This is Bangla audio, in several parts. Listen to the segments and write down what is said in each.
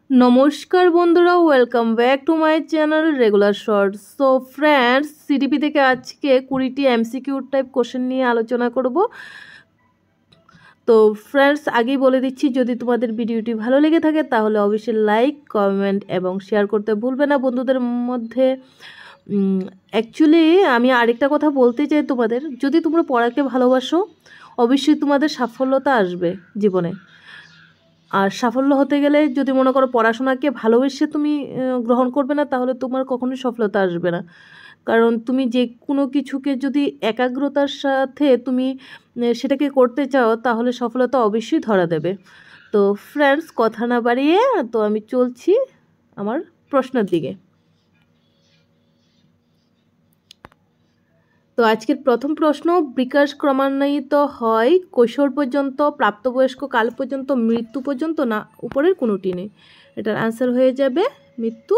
নমস্কার বন্ধুরা, welcome back to my channel regular shorts. So friends, CDP থেকে আজকে 20টি এমসিকিউ টাইপ কোশ্চেন নিয়ে আলোচনা করব। তো ফ্রেন্ডস, আগেই বলে দিচ্ছি, যদি তোমাদের ভিডিওটি ভালো লেগে থাকে তাহলে অবশ্যই লাইক, কমেন্ট এবং শেয়ার করতে ভুলবে না বন্ধুদের মধ্যে। অ্যাকচুয়ালি আমি আরেকটা কথা বলতে চাই তোমাদের, যদি তোমরা পড়াকে ভালোবাসো অবশ্যই তোমাদের সাফল্যতা আসবে জীবনে। আর সাফল্য হতে গেলে যদি মনে করো পড়াশোনাকে ভালোবেসে তুমি গ্রহণ করবে না, তাহলে তোমার কখনোই সফলতা আসবে না। কারণ তুমি যে কোনো কিছুকে যদি একাগ্রতার সাথে তুমি সেটাকে করতে চাও, তাহলে সফলতা অবশ্যই ধরা দেবে। তো ফ্রেন্ডস, কথা না বাড়িয়ে তো আমি চলছি আমার প্রশ্নের দিকে। তো আজকের প্রথম প্রশ্ন, বিকাশ ক্রমান্বয়িত হয় কৈশোর পর্যন্ত, প্রাপ্তবয়স্ক কাল পর্যন্ত, মৃত্যু পর্যন্ত, না উপরের কোনোটি নেই? এটার আনসার হয়ে যাবে মৃত্যু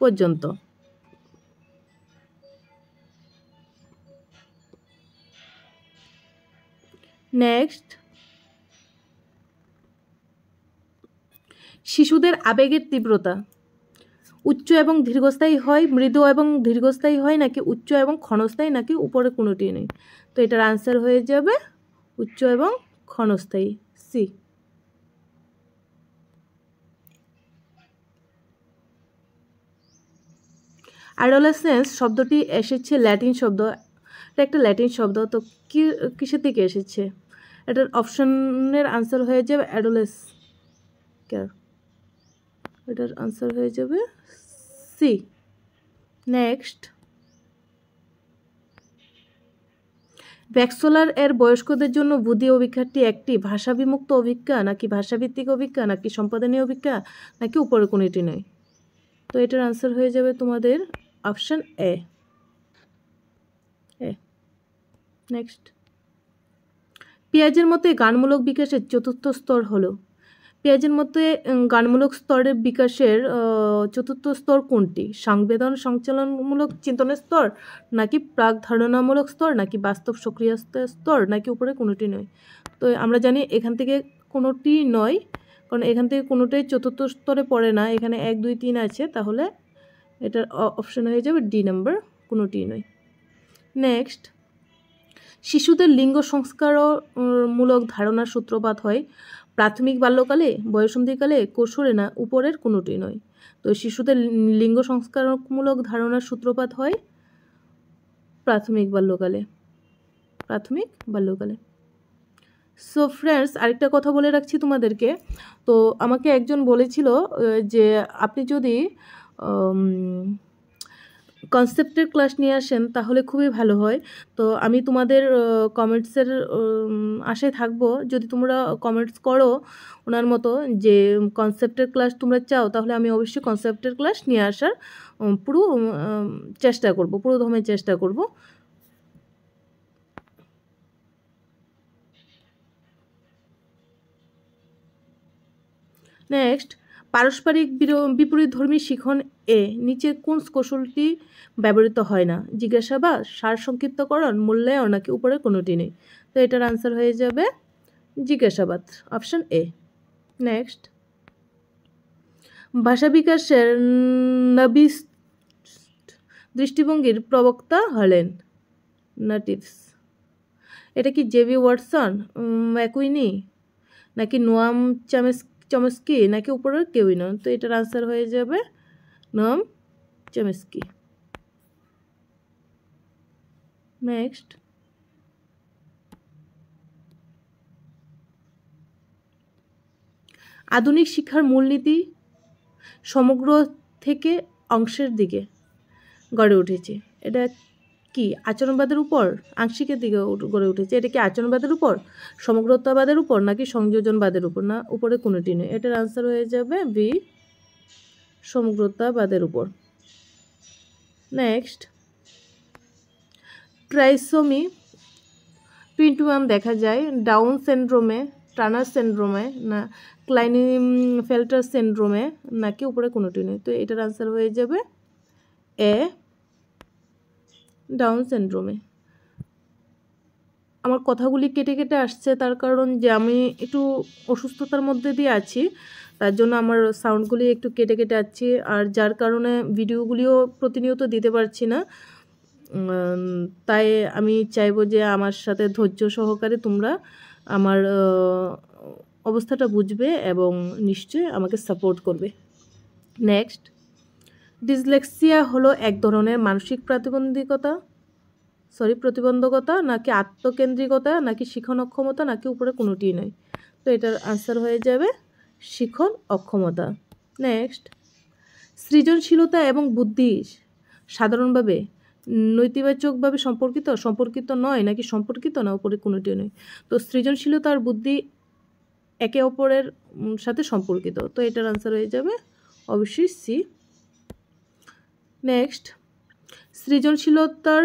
পর্যন্ত। নেক্সট, শিশুদের আবেগের তীব্রতা উচ্চ এবং দীর্ঘস্থায়ী হয়, মৃদু এবং দীর্ঘস্থায়ী হয়, নাকি উচ্চ এবং ক্ষণস্থায়ী, নাকি উপরে কোনোটি নেই? তো এটার আনসার হয়ে যাবে উচ্চ এবং ক্ষণস্থায়ী, সি। অ্যাডোলেসেন্স শব্দটি এসেছে ল্যাটিন শব্দ, এটা একটা ল্যাটিন শব্দ। তো কিসের থেকে এসেছে? এটার অপশনের আনসার হয়ে যাবে অ্যাডোলেস কেয়ার, এটার আনসার হয়ে যাবে সি। নেক্সট, ভ্যাক্সোলার এর বয়স্কদের জন্য বুদ্ধি অভিজ্ঞাটি একটি ভাষাবিমুক্ত অভিজ্ঞা, নাকি ভাষাভিত্তিক অভিজ্ঞা, নাকি সম্পাদনীয় অভিজ্ঞা, নাকি উপরে কোনোটি নয়? তো এটার আনসার হয়ে যাবে তোমাদের অপশন এ। নেক্সট, পেঁয়াজের মতে গানমূলক বিকাশের চতুর্থ স্তর হলো? পেঁয়াজের মতে গানমূলক স্তরের বিকাশের চতুর্থ স্তর কোনটি? সংবেদন সঞ্চালনমূলক চিন্তনের স্তর, নাকি প্রাক ধারণামূলক স্তর, নাকি বাস্তব সক্রিয় স্তর, নাকি উপরে কোনোটি নয়? তো আমরা জানি এখান থেকে কোনোটি নয়, কারণ এখান থেকে কোনোটাই চতুর্থ স্তরে পড়ে না। এখানে 1, 2, 3 আছে, তাহলে এটার অপশন হয়ে যাবে ডি নাম্বার, কোনোটি নয়। নেক্সট, শিশুদের লিঙ্গ সংস্কারমূলক ধারণার সূত্রপাত হয় প্রাথমিক বাল্যকালে, বয়সন্ধিকালে, কৈশোরে, না উপরের কোনোটি নয়? তো শিশুদের লিঙ্গ সংস্কারমূলক ধারণার সূত্রপাত হয় প্রাথমিক বাল্যকালে, প্রাথমিক বাল্যকালে। সো ফ্রেন্ডস, আরেকটা কথা বলে রাখছি তোমাদেরকে। তো আমাকে একজন বলেছিল যে আপনি যদি কনসেপ্টের ক্লাস নিয়ে আসেন তাহলে খুবই ভালো হয়। তো আমি তোমাদের কমেন্টসের আশায় থাকবো। যদি তোমরা কমেন্টস করো ওনার মতো যে কনসেপ্টের ক্লাস তোমরা চাও, তাহলে আমি অবশ্যই কনসেপ্টের ক্লাস নিয়ে আসার পুরো চেষ্টা করব, পুরো দমে চেষ্টা করব। নেক্সট, পারস্পরিক বিপরীতধর্মী শিখন এ নিচের কোন কৌশলটি ব্যবহৃত হয় না? জিজ্ঞাসাবাদ, সার সংক্ষিপ্তকরণ, মূল্যায়ন, নাকি উপরে কোনোটি নেই? তো এটার আনসার হয়ে যাবে জিজ্ঞাসাবাদ, অপশন এ। নেক্সট, ভাষা বিকাশের নবিস দৃষ্টিভঙ্গির প্রবক্তা হলেন? নাটিভস। এটা কি জেবি ওয়াটসন, ম্যাকুইনি, নাকি নোয়াম চমস্কি, নাকি উপরের কেউই নন? তো এটার আনসার হয়ে যাবে নোয়াম চমস্কি। নেক্সট, আধুনিক শিক্ষার মূলনীতি সমগ্র থেকে অংশের দিকে গড়ে উঠেছে। এটা কি আচরণবাদের উপর, আংশিকের দিকে গড়ে উঠেছে? এটা কি আচরণবাদের উপর, সমগ্রতাবাদের উপর, নাকি সংযোজনবাদের উপর, না উপরে কোনোটি নেই? এটার আনসার হয়ে যাবে বি, সমগ্রতাবাদের উপর। নেক্সট, ট্রাইসোমি 21 দেখা যায় ডাউন সিনড্রোমে, টার্নার সিনড্রোমে, না ক্লাইনেফেল্টার সিনড্রোমে, নাকি উপরে কোনোটি নেই? তো এটার আনসার হয়ে যাবে এ, ডাউন সিনড্রোমে। আমার কথাগুলি কেটে কেটে আসছে, তার কারণ যে আমি একটু অসুস্থতার মধ্যে দিয়ে আছি। তার জন্য আমার সাউন্ডগুলি একটু কেটে কেটে আসছে, আর যার কারণে ভিডিওগুলিও প্রতিনিয়ত দিতে পারছি না। তাই আমি চাইবো যে আমার সাথে ধৈর্য সহকারে তোমরা আমার অবস্থাটা বুঝবে এবং নিশ্চয়ই আমাকে সাপোর্ট করবে। নেক্সট, ডিসলেক্সিয়া হলো এক ধরনের মানসিক প্রতিবন্ধকতা, নাকি আত্মকেন্দ্রিকতা, নাকি শিখন অক্ষমতা, নাকি উপরে কোনোটিই নয়। তো এটার আনসার হয়ে যাবে শিখন অক্ষমতা। নেক্সট, সৃজনশীলতা এবং বুদ্ধি সাধারণভাবে নৈতিবাচকভাবে সম্পর্কিত নয়, নাকি সম্পর্কিত, না উপরে কোনোটিও নয়। তো সৃজনশীলতা আর বুদ্ধি একে অপরের সাথে সম্পর্কিত। তো এটার আনসার হয়ে যাবে অবশ্যই সি। নেক্সট, সৃজনশীলতার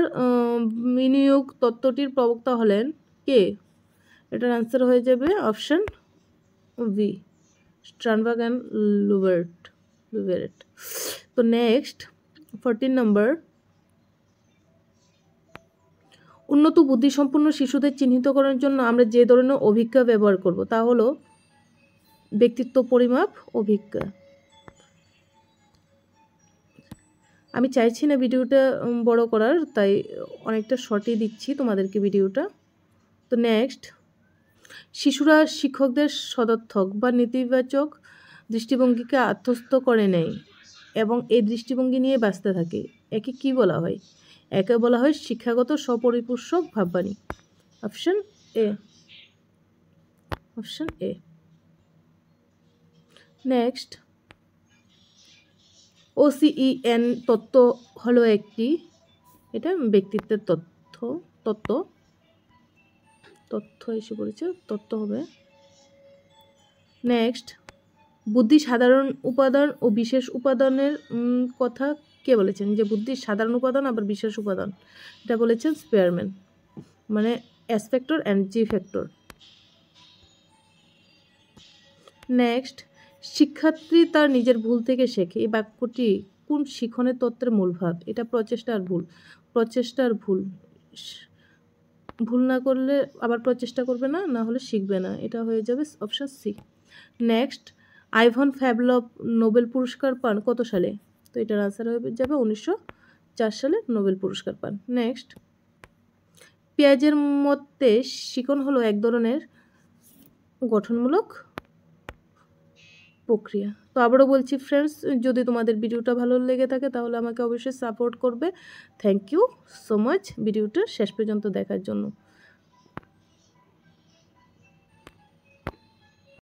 বিনিয়োগ তত্ত্বটির প্রবক্তা হলেন কে? এটার আনসার হয়ে যাবে অপশন বি, স্ট্রানবার্গ অ্যান্ড লুবেরেট। তো নেক্সট 14 নম্বর, উন্নত বুদ্ধিসম্পন্ন শিশুদের চিহ্নিত করার জন্য আমরা যে ধরনের অভিজ্ঞতা ব্যবহার করব তা হলো ব্যক্তিত্ব পরিমাপ অভিজ্ঞতা। আমি চাইছি না ভিডিওটা বড় করার, তাই অনেকটা শর্টই দিচ্ছি তোমাদেরকে ভিডিওটা। তো নেক্সট, শিশুরা শিক্ষকদের সদর্থক বা নেতিবাচক দৃষ্টিভঙ্গিকে আত্মস্থ করে নেয় এবং এই দৃষ্টিভঙ্গি নিয়ে বাঁচতে থাকে। একে কি বলা হয়? একে বলা হয় শিক্ষাগত স্বপরিপোষক ভাববাণী। Option A. নেক্সট, OCEN তত্ত্ব হলো একটি, এটা ব্যক্তিত্বের তথ্য এসে পড়েছে, তত্ত্ব হবে। নেক্সট, বুদ্ধি সাধারণ উপাদান ও বিশেষ উপাদানের কথা কে বলেছেন? যে বুদ্ধির সাধারণ উপাদান আবার বিশেষ উপাদান, এটা বলেছেন স্পেয়ারম্যান, মানে S factor and G factor. Next, শিক্ষার্থী তার নিজের ভুল থেকে শেখে, এই বাক্যটি কোন শিখনের তত্ত্বের মূল ভাব? এটা প্রচেষ্টার ভুল না করলে আবার প্রচেষ্টা করবে না, না হলে শিখবে না। এটা হয়ে যাবে option C. Next, Ivan Pavlov Nobel পুরস্কার পান কত সালে? তো এটার আনসার হয়ে যাবে 1904 সালে নোবেল পুরস্কার পান। নেক্সট, পিয়াজের মতে শিখন হলো এক ধরনের গঠনমূলক প্রক্রিয়া। তো আবারও বলছি ফ্রেন্ডস, যদি তোমাদের ভিডিওটা ভালো লেগে থাকে তাহলে আমাকে অবশ্যই সাপোর্ট করবে। থ্যাংক ইউ সো মাচ ভিডিওটা শেষ পর্যন্ত দেখার জন্য।